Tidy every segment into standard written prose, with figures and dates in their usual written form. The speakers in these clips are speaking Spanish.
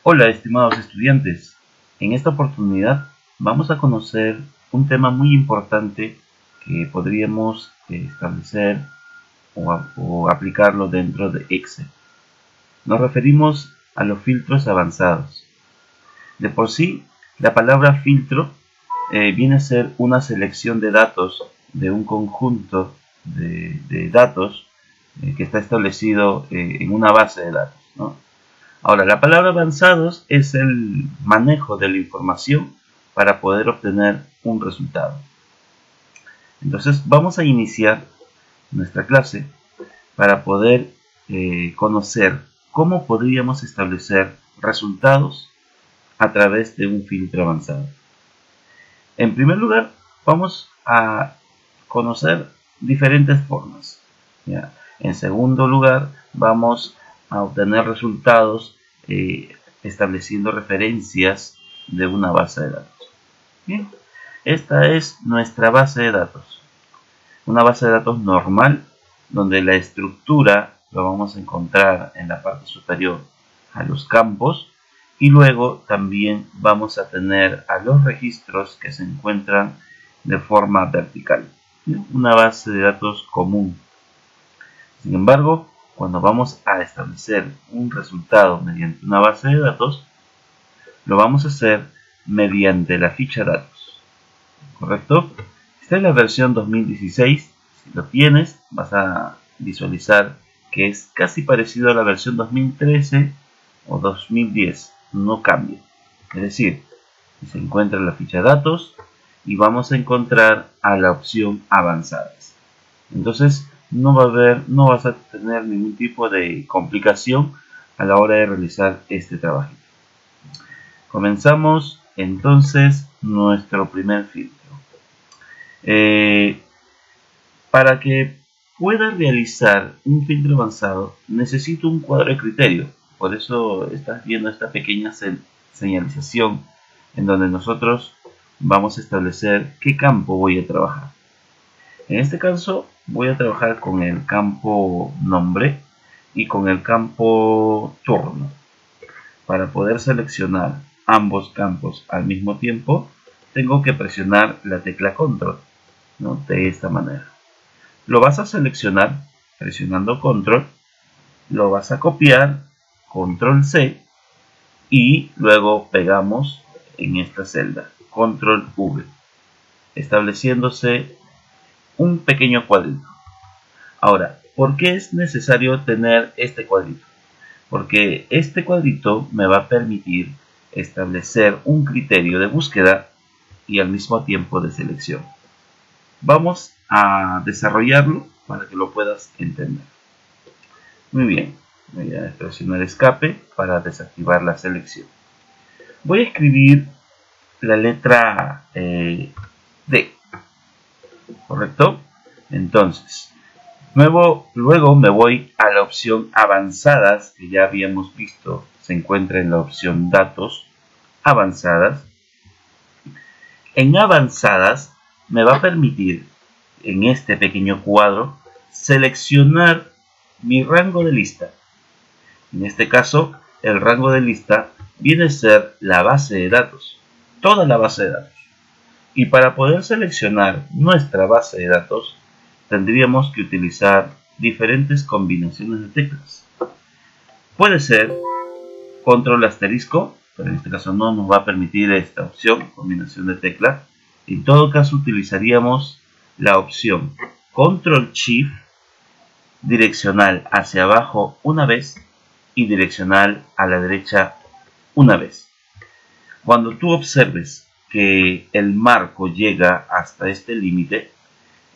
Hola, estimados estudiantes. En esta oportunidad vamos a conocer un tema muy importante que podríamos establecer o aplicarlo dentro de Excel. Nos referimos a los filtros avanzados. De por sí, la palabra filtro viene a ser una selección de datos de un conjunto de datos que está establecido en una base de datos, ¿no? Ahora, la palabra avanzados es el manejo de la información para poder obtener un resultado. Entonces, vamos a iniciar nuestra clase para poder conocer cómo podríamos establecer resultados a través de un filtro avanzado. En primer lugar, vamos a conocer diferentes formas, ¿ya? En segundo lugar, vamos a obtener resultados estableciendo referencias de una base de datos. Bien, esta es nuestra base de datos. Una base de datos normal, donde la estructura lo vamos a encontrar en la parte superior a los campos, y luego también vamos a tener a los registros que se encuentran de forma vertical. Una base de datos común. Sin embargo, cuando vamos a establecer un resultado mediante una base de datos, lo vamos a hacer mediante la ficha datos. ¿Correcto? Esta es la versión 2016. Si lo tienes, vas a visualizar que es casi parecido a la versión 2013 o 2010. No cambia. Es decir, se encuentra la ficha datos y vamos a encontrar a la opción avanzadas. Entonces, no vas a tener ningún tipo de complicación a la hora de realizar este trabajo. Comenzamos entonces nuestro primer filtro. Para que pueda realizar un filtro avanzado, necesito un cuadro de criterio. Por eso estás viendo esta pequeña señalización en donde nosotros vamos a establecer qué campo voy a trabajar. En este caso voy a trabajar con el campo nombre y con el campo turno. Para poder seleccionar ambos campos al mismo tiempo, tengo que presionar la tecla control, ¿no? De esta manera. Lo vas a seleccionar presionando control, lo vas a copiar, control C, y luego pegamos en esta celda, control V, estableciéndose un pequeño cuadrito. Ahora, ¿por qué es necesario tener este cuadrito? Porque este cuadrito me va a permitir establecer un criterio de búsqueda y al mismo tiempo de selección. Vamos a desarrollarlo para que lo puedas entender. Muy bien, voy a presionar escape para desactivar la selección. Voy a escribir la letra D, ¿correcto? Entonces, luego me voy a la opción avanzadas, que ya habíamos visto, se encuentra en la opción datos, avanzadas. En avanzadas me va a permitir, en este pequeño cuadro, seleccionar mi rango de lista. En este caso, el rango de lista viene a ser la base de datos, toda la base de datos. Y para poder seleccionar nuestra base de datos, tendríamos que utilizar diferentes combinaciones de teclas. Puede ser control asterisco, pero en este caso no nos va a permitir esta opción, combinación de teclas. En todo caso utilizaríamos la opción control shift, direccional hacia abajo una vez y direccional a la derecha una vez. Cuando tú observes que el marco llega hasta este límite,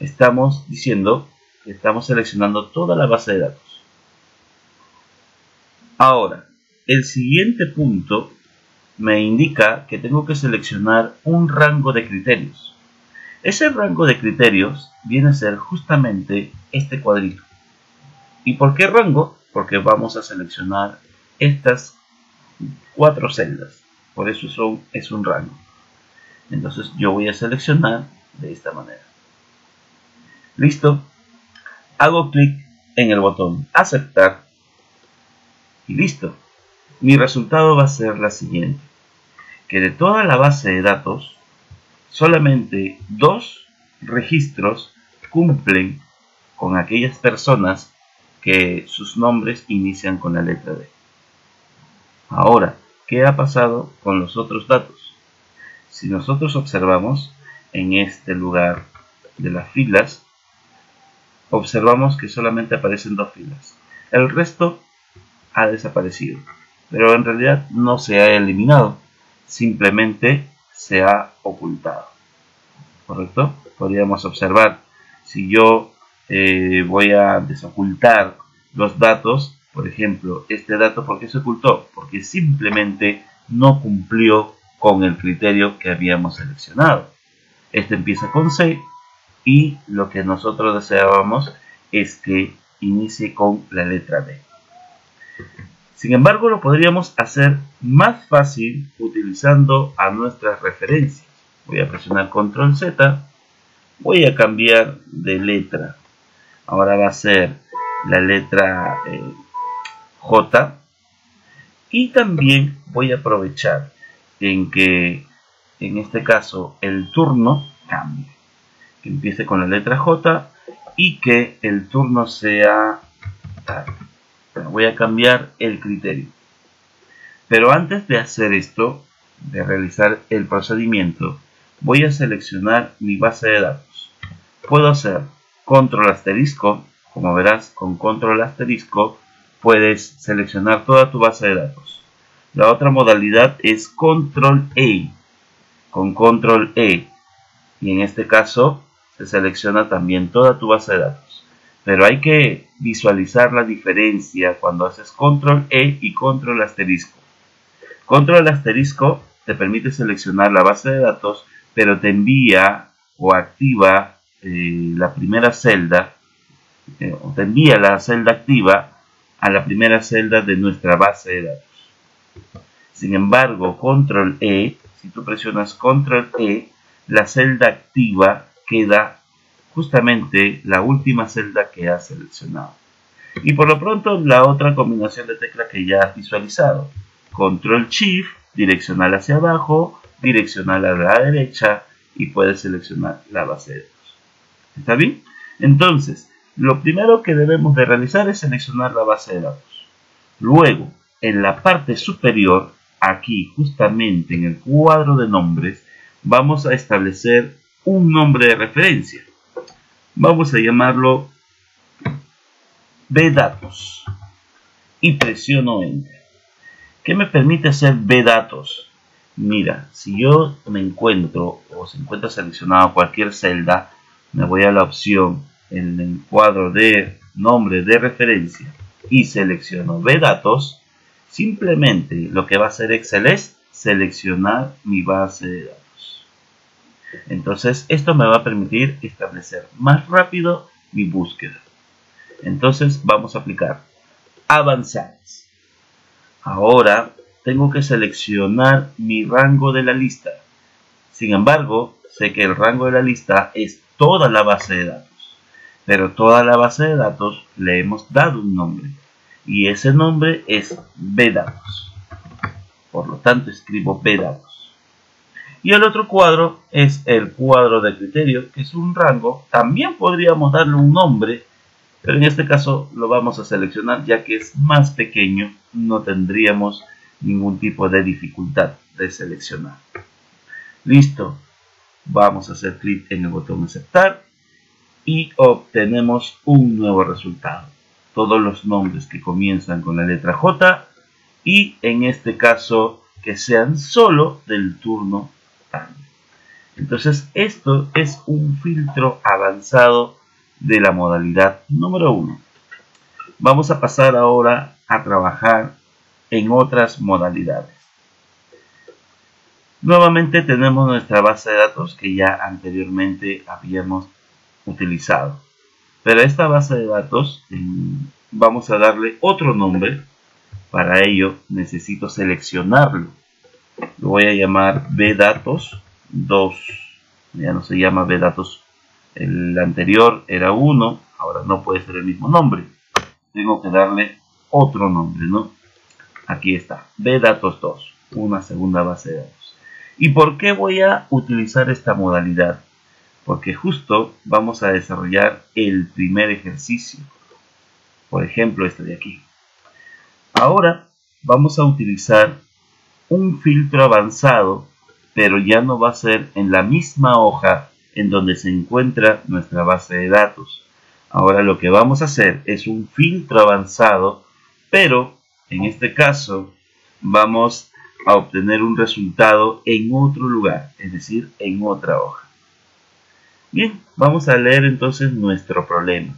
estamos diciendo que estamos seleccionando toda la base de datos. Ahora, el siguiente punto me indica que tengo que seleccionar un rango de criterios. Ese rango de criterios viene a ser justamente este cuadrito. ¿Y por qué rango? Porque vamos a seleccionar estas 4 celdas. Por eso es un rango. Entonces yo voy a seleccionar de esta manera. Listo. Hago clic en el botón aceptar y listo. mi resultado va a ser la siguiente, que de toda la base de datos, solamente 2 registros cumplen con aquellas personas que sus nombres inician con la letra D. Ahora, ¿qué ha pasado con los otros datos? Si nosotros observamos en este lugar de las filas, observamos que solamente aparecen 2 filas. El resto ha desaparecido, pero en realidad no se ha eliminado, simplemente se ha ocultado. ¿Correcto? Podríamos observar, si yo voy a desocultar los datos, por ejemplo, este dato, ¿por qué se ocultó? Porque simplemente no cumplió con el criterio que habíamos seleccionado. Este empieza con C y lo que nosotros deseábamos es que inicie con la letra D. Sin embargo, lo podríamos hacer más fácil utilizando a nuestras referencias. Voy a presionar Control Z, voy a cambiar de letra. Ahora va a ser la letra J, y también voy a aprovechar en que en este caso el turno cambie, que empiece con la letra J y que el turno sea tal. Voy a cambiar el criterio, pero antes de hacer esto, de realizar el procedimiento, voy a seleccionar mi base de datos. Puedo hacer control asterisco. Como verás, con control asterisco puedes seleccionar toda tu base de datos. La otra modalidad es control E. Con control E, y en este caso se selecciona también toda tu base de datos. Pero hay que visualizar la diferencia cuando haces control E y control asterisco. Control asterisco te permite seleccionar la base de datos, pero te envía o activa la primera celda, o te envía la celda activa a la primera celda de nuestra base de datos. Sin embargo, control E, si tú presionas control E, la celda activa queda justamente la última celda que has seleccionado. Y por lo pronto la otra combinación de tecla que ya has visualizado, control shift, direccional hacia abajo, direccional a la derecha, y puedes seleccionar la base de datos. ¿Está bien? Entonces, lo primero que debemos de realizar es seleccionar la base de datos. Luego, en la parte superior, aquí justamente en el cuadro de nombres, vamos a establecer un nombre de referencia. Vamos a llamarlo bdatos y presiono Enter. ¿Qué me permite hacer bdatos? Mira, si yo me encuentro o se encuentra seleccionado cualquier celda, me voy a la opción en el cuadro de nombre de referencia y selecciono bdatos. Simplemente lo que va a hacer Excel es seleccionar mi base de datos. Entonces esto me va a permitir establecer más rápido mi búsqueda. Entonces vamos a aplicar avanzadas. Ahora tengo que seleccionar mi rango de la lista. Sin embargo, sé que el rango de la lista es toda la base de datos, pero toda la base de datos le hemos dado un nombre y ese nombre es bdatos. Por lo tanto, escribo bdatos. Y el otro cuadro es el cuadro de criterio, que es un rango. También podríamos darle un nombre, pero en este caso lo vamos a seleccionar ya que es más pequeño, no tendríamos ningún tipo de dificultad de seleccionar. Listo, vamos a hacer clic en el botón aceptar y obtenemos un nuevo resultado. Todos los nombres que comienzan con la letra J y en este caso que sean solo del turno tal. Entonces esto es un filtro avanzado de la modalidad número 1. Vamos a pasar ahora a trabajar en otras modalidades. Nuevamente tenemos nuestra base de datos que ya anteriormente habíamos utilizado. Pero a esta base de datos vamos a darle otro nombre. Para ello necesito seleccionarlo. Lo voy a llamar bdatos 2. Ya no se llama bdatos. El anterior era 1. Ahora no puede ser el mismo nombre. Tengo que darle otro nombre, ¿no? Aquí está, bdatos2, una segunda base de datos. ¿Y por qué voy a utilizar esta modalidad? Porque justo vamos a desarrollar el primer ejercicio. Por ejemplo, este de aquí. Ahora vamos a utilizar un filtro avanzado, pero ya no va a ser en la misma hoja en donde se encuentra nuestra base de datos. Ahora lo que vamos a hacer es un filtro avanzado, pero en este caso vamos a obtener un resultado en otro lugar, es decir, en otra hoja. Bien, vamos a leer entonces nuestro problema.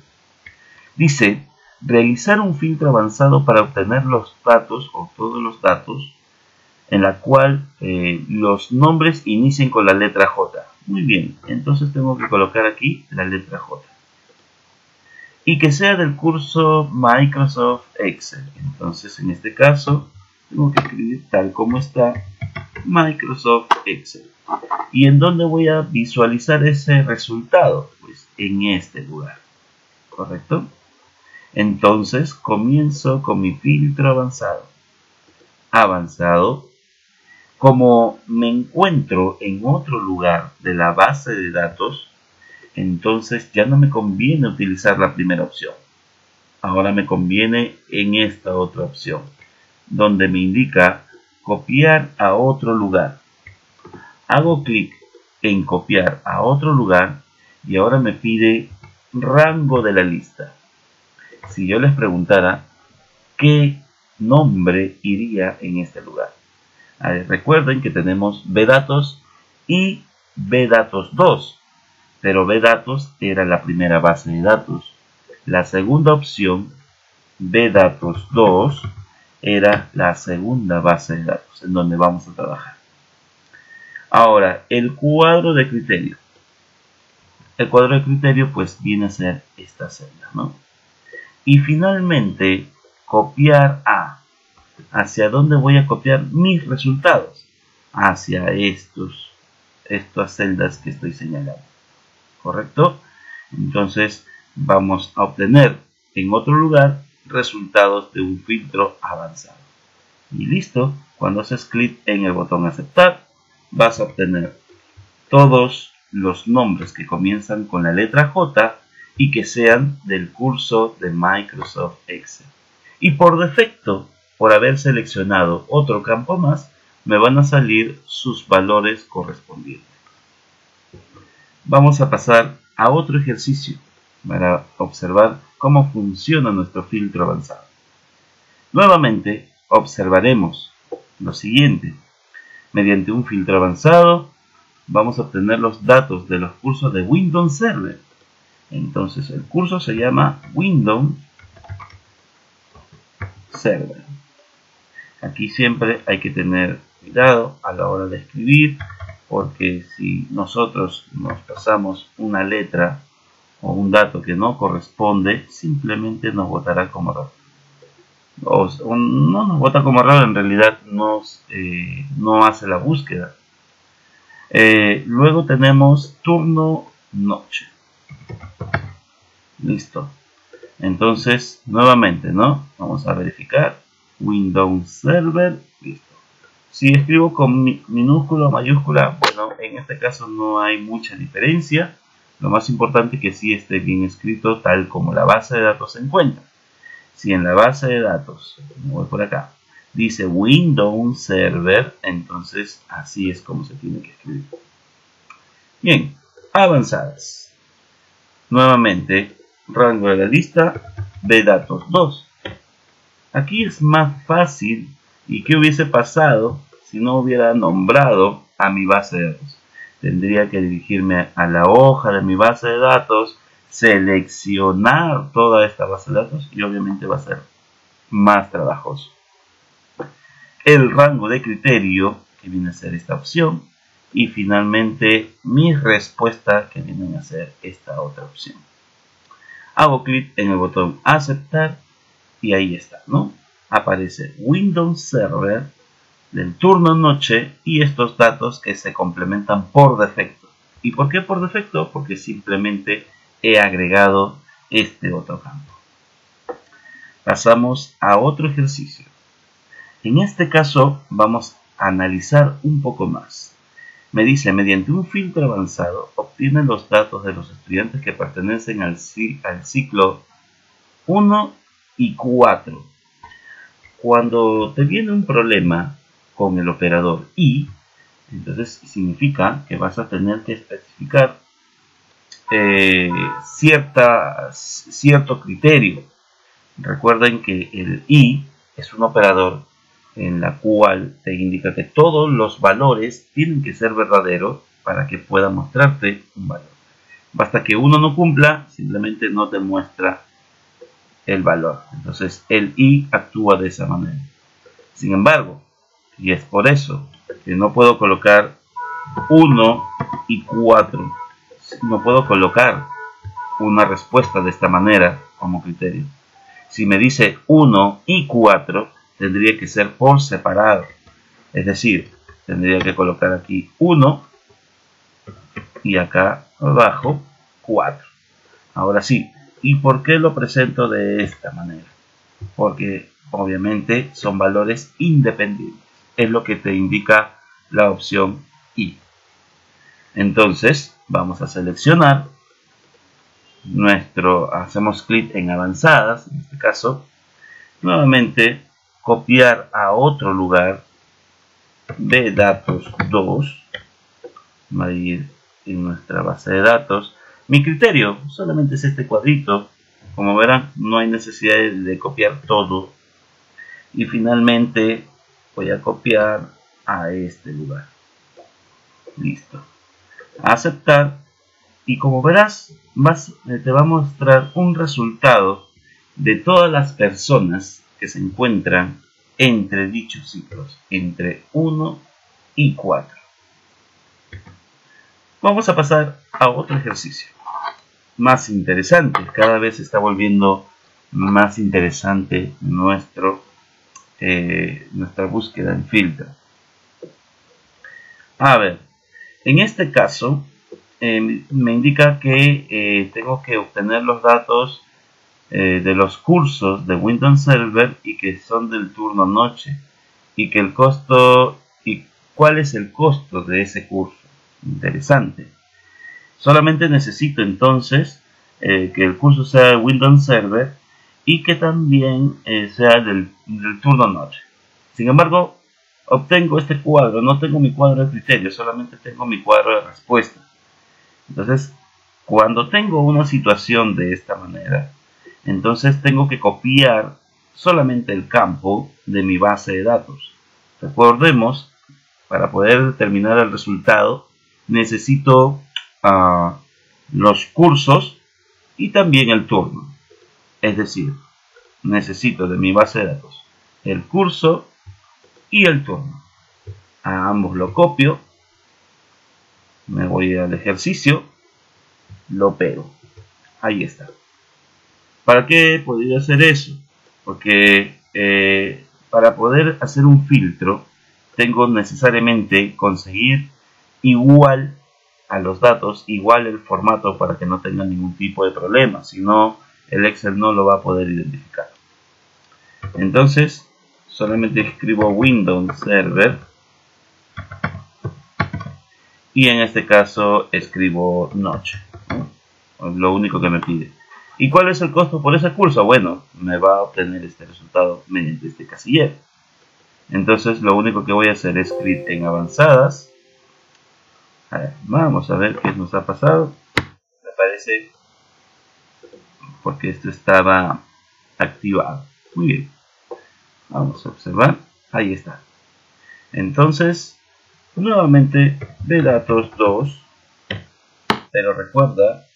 Dice, realizar un filtro avanzado para obtener los datos o todos los datos en la cual los nombres inicien con la letra J. Muy bien, entonces tengo que colocar aquí la letra J. Y que sea del curso Microsoft Excel. Entonces, en este caso, tengo que escribir tal como está Microsoft Excel. ¿Y en dónde voy a visualizar ese resultado? Pues en este lugar. ¿Correcto? Entonces, comienzo con mi filtro avanzado. Avanzado. Como me encuentro en otro lugar de la base de datos, entonces ya no me conviene utilizar la primera opción. Ahora me conviene en esta otra opción, donde me indica copiar a otro lugar. Hago clic en copiar a otro lugar y ahora me pide rango de la lista. Si yo les preguntara qué nombre iría en este lugar. Recuerden que tenemos bdatos y bdatos2, pero bdatos era la primera base de datos. La segunda opción, bdatos2, era la segunda base de datos en donde vamos a trabajar. Ahora, el cuadro de criterio. El cuadro de criterio pues viene a ser esta celda, ¿no? Y finalmente, copiar a. ¿Hacia dónde voy a copiar mis resultados? Hacia estas celdas que estoy señalando. ¿Correcto? Entonces vamos a obtener en otro lugar resultados de un filtro avanzado. Y listo, cuando haces clic en el botón aceptar, vas a obtener todos los nombres que comienzan con la letra J y que sean del curso de Microsoft Excel. Y por defecto, por haber seleccionado otro campo más, me van a salir sus valores correspondientes. Vamos a pasar a otro ejercicio para observar cómo funciona nuestro filtro avanzado. Nuevamente, observaremos lo siguiente. Mediante un filtro avanzado, vamos a obtener los datos de los cursos de Windows Server. Entonces, el curso se llama Windows Server. Aquí siempre hay que tener cuidado a la hora de escribir, porque si nosotros nos pasamos una letra o un dato que no corresponde, simplemente nos botará como error. O no nos bota como error, en realidad no hace la búsqueda. Luego tenemos turno noche. Listo. Entonces, nuevamente, ¿no? Vamos a verificar. Windows Server. Listo. Si escribo con minúscula o mayúscula, bueno, en este caso no hay mucha diferencia. Lo más importante es que sí esté bien escrito tal como la base de datos se encuentra. Si en la base de datos, me voy por acá, dice Windows Server, entonces así es como se tiene que escribir. Bien, avanzadas. Nuevamente, rango de la lista, bdatos2. Aquí es más fácil. ¿Y qué hubiese pasado si no hubiera nombrado a mi base de datos? Tendría que dirigirme a la hoja de mi base de datos, seleccionar toda esta base de datos y obviamente va a ser más trabajoso. El rango de criterio, que viene a ser esta opción, y finalmente mi respuesta, que viene a ser esta otra opción. Hago clic en el botón aceptar y ahí está, ¿no? Aparece Windows Server del turno noche y estos datos que se complementan por defecto. ¿Y por qué por defecto? Porque simplemente he agregado este otro campo. Pasamos a otro ejercicio. En este caso vamos a analizar un poco más. Me dice, mediante un filtro avanzado, obtiene los datos de los estudiantes que pertenecen al ciclo 1 y 4. Cuando te viene un problema con el operador y, entonces significa que vas a tener que especificar cierto criterio. Recuerden que el y es un operador en la cual te indica que todos los valores tienen que ser verdaderos para que pueda mostrarte un valor. Basta que uno no cumpla, simplemente no te muestra el valor. Entonces el y actúa de esa manera. Sin embargo, y es por eso que no puedo colocar 1 y 4. No puedo colocar una respuesta de esta manera como criterio. Si me dice 1 y 4, tendría que ser por separado. Es decir, tendría que colocar aquí 1 y acá abajo 4. Ahora sí, ¿y por qué lo presento de esta manera? Porque obviamente son valores independientes. Es lo que te indica la opción I. Entonces, vamos a seleccionar hacemos clic en avanzadas, en este caso, nuevamente copiar a otro lugar de datos 2, va a ir en nuestra base de datos. Mi criterio solamente es este cuadrito, como verán no hay necesidad de copiar todo, y finalmente voy a copiar a este lugar. Listo, aceptar, y como verás te va a mostrar un resultado de todas las personas que se encuentran entre dichos ciclos, entre 1 y 4. Vamos a pasar a otro ejercicio más interesante. Cada vez se está volviendo más interesante nuestra búsqueda en filtro. A ver, en este caso me indica que tengo que obtener los datos de los cursos de Windows Server y que son del turno noche, y que el costo, y cuál es el costo de ese curso. Interesante. Solamente necesito entonces que el curso sea de Windows Server y que también sea del turno noche. Sin embargo, obtengo este cuadro, no tengo mi cuadro de criterio, solamente tengo mi cuadro de respuesta. Entonces, cuando tengo una situación de esta manera, entonces tengo que copiar solamente el campo de mi base de datos. Recordemos, para poder determinar el resultado, necesito los cursos y también el turno. Es decir, necesito de mi base de datos el curso y el turno. A ambos lo copio, me voy al ejercicio, lo pego. Ahí está. ¿Para qué podría hacer eso? Porque para poder hacer un filtro tengo necesariamente conseguir igual a los datos, igual el formato para que no tenga ningún tipo de problema, si no el Excel no lo va a poder identificar. Entonces solamente escribo Windows Server y en este caso escribo noche, ¿no? Es lo único que me pide. ¿Y cuál es el costo por ese curso? Bueno, me va a obtener este resultado mediante este casillero. Entonces lo único que voy a hacer es clic en avanzadas. A ver, vamos a ver qué nos ha pasado. Me parece porque esto estaba activado. Muy bien. Vamos a observar. Ahí está. Entonces, nuevamente de datos 2. Pero recuerda,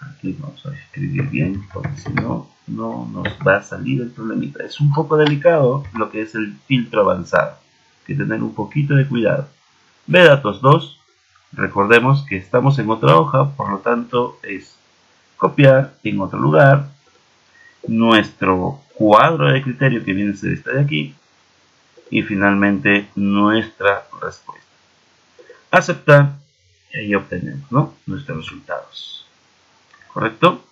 aquí vamos a escribir bien, porque si no, no nos va a salir el problemita. Es un poco delicado lo que es el filtro avanzado. Hay que tener un poquito de cuidado. B datos 2. Recordemos que estamos en otra hoja, por lo tanto es copiar en otro lugar nuestro cuadro de criterio que viene a ser este de aquí y finalmente nuestra respuesta. Aceptar y ahí obtenemos, ¿no?, nuestros resultados. ¿Correcto?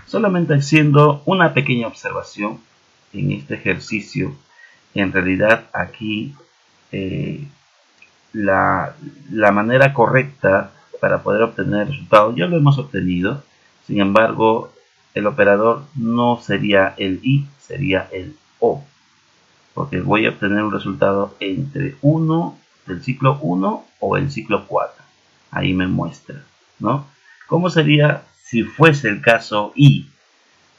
Solamente haciendo una pequeña observación en este ejercicio en realidad aquí la manera correcta para poder obtener el resultado ya lo hemos obtenido. Sin embargo, el operador no sería el i, sería el o, porque voy a obtener un resultado entre 1 del ciclo 1 o el ciclo 4. Ahí me muestra, ¿no? ¿Cómo sería si fuese el caso i?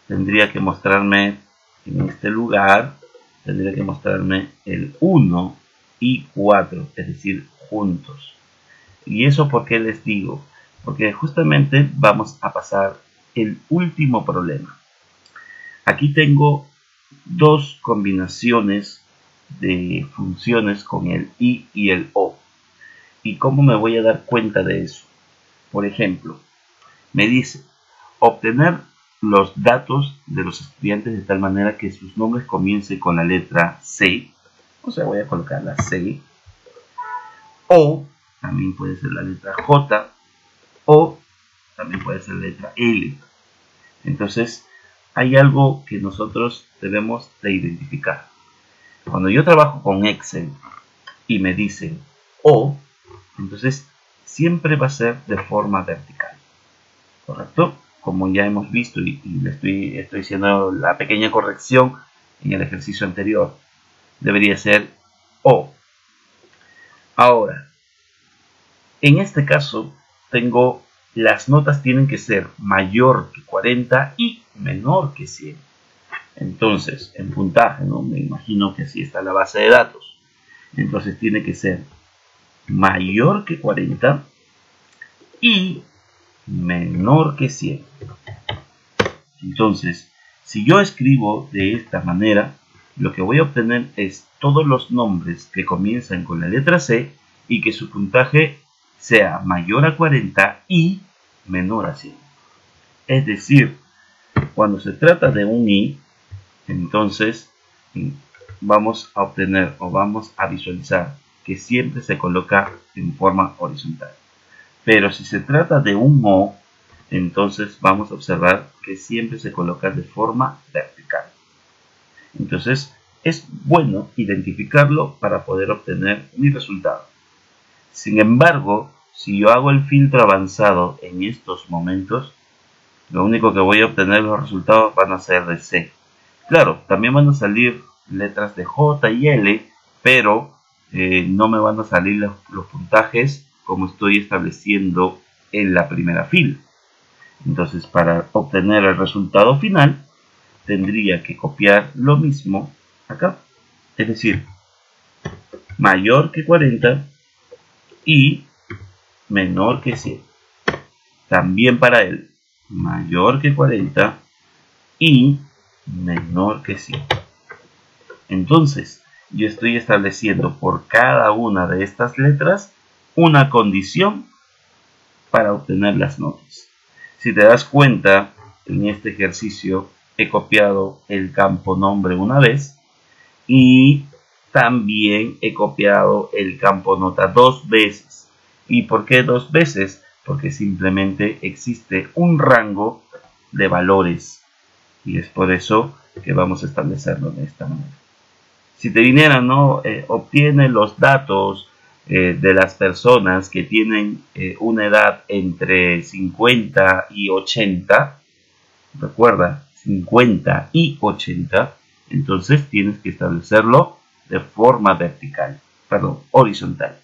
Tendría que mostrarme en este lugar, tendría que mostrarme el 1 y 4, es decir, juntos. ¿Y eso por qué les digo? Porque justamente vamos a pasar el último problema. Aquí tengo dos combinaciones de funciones con el i y el o. ¿Y cómo me voy a dar cuenta de eso? Por ejemplo, me dice obtener los datos de los estudiantes de tal manera que sus nombres comiencen con la letra C. O sea, voy a colocar la C. O también puede ser la letra J. O también puede ser la letra L. Entonces, hay algo que nosotros debemos de identificar. Cuando yo trabajo con Excel y me dicen O, entonces siempre va a ser de forma vertical, ¿correcto? Como ya hemos visto y le estoy haciendo la pequeña corrección en el ejercicio anterior, debería ser O. Ahora, en este caso, las notas tienen que ser mayor que 40 y menor que 100. Entonces, en puntaje, ¿no? Me imagino que así está la base de datos. Entonces tiene que ser mayor que 40 y menor que 100. Entonces, si yo escribo de esta manera, lo que voy a obtener es todos los nombres que comienzan con la letra C y que su puntaje sea mayor a 40 y menor a 100. Es decir, cuando se trata de un i, entonces vamos a obtener o vamos a visualizar que siempre se coloca en forma horizontal. Pero si se trata de un o, entonces vamos a observar que siempre se coloca de forma vertical. Entonces es bueno identificarlo para poder obtener mi resultado. Sin embargo, si yo hago el filtro avanzado en estos momentos, lo único que voy a obtener los resultados van a ser de C. Claro, también van a salir letras de J y L, pero no me van a salir los puntajes como estoy estableciendo en la primera fila. Entonces, para obtener el resultado final, tendría que copiar lo mismo acá. Es decir, mayor que 40 y menor que 100. También para él, mayor que 40 y menor que 100. Entonces, yo estoy estableciendo por cada una de estas letras una condición para obtener las notas. Si te das cuenta, en este ejercicio he copiado el campo nombre una vez y también he copiado el campo nota dos veces. ¿Y por qué dos veces? Porque simplemente existe un rango de valores y es por eso que vamos a establecerlo de esta manera. Si te viniera, ¿no? Obtiene los datos de las personas que tienen una edad entre 50 y 80, recuerda, 50 y 80, entonces tienes que establecerlo de forma horizontal.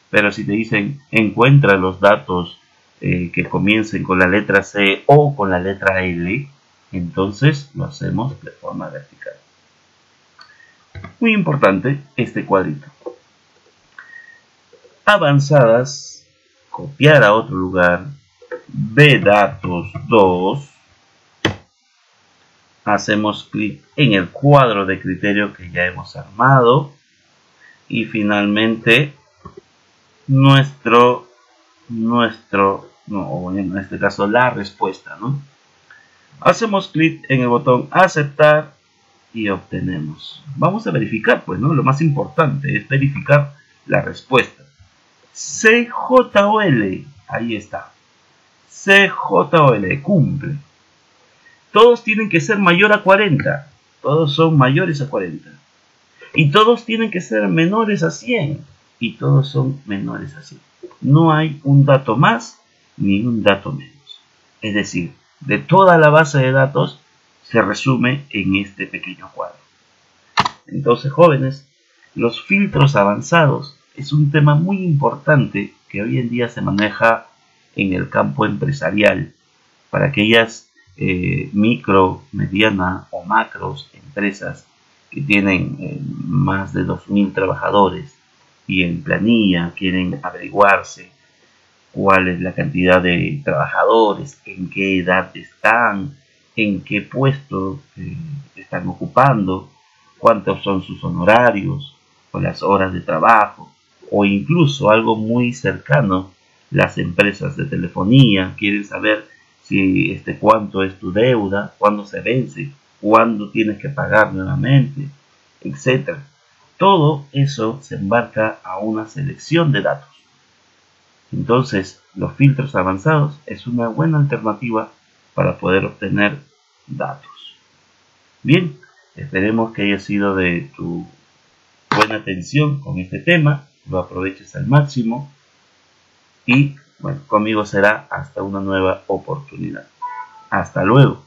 Pero si te dicen, encuentra los datos que comiencen con la letra C o con la letra L, entonces lo hacemos de forma vertical. Muy importante este cuadrito. Avanzadas, copiar a otro lugar, B datos 2, hacemos clic en el cuadro de criterio que ya hemos armado y finalmente en este caso la respuesta, ¿no? Hacemos clic en el botón aceptar y obtenemos. Vamos a verificar, pues, ¿no? Lo más importante es verificar la respuesta. CJOL, ahí está. CJOL, cumple. Todos tienen que ser mayor a 40. Todos son mayores a 40. Y todos tienen que ser menores a 100. Y todos son menores a 100. No hay un dato más ni un dato menos. Es decir, de toda la base de datos se resume en este pequeño cuadro. Entonces, jóvenes, los filtros avanzados es un tema muy importante que hoy en día se maneja en el campo empresarial para aquellas micro, mediana o macros empresas que tienen más de 2.000 trabajadores y en planilla quieren averiguarse cuál es la cantidad de trabajadores, en qué edad están, en qué puesto están ocupando, cuántos son sus honorarios o las horas de trabajo, o incluso algo muy cercano, las empresas de telefonía quieren saber si cuánto es tu deuda, cuándo se vence, cuándo tienes que pagar nuevamente, etc. Todo eso se embarca a una selección de datos. Entonces, los filtros avanzados es una buena alternativa para poder obtener datos. Bien, esperemos que haya sido de tu buena atención con este tema, lo aproveches al máximo y bueno, conmigo será hasta una nueva oportunidad. Hasta luego.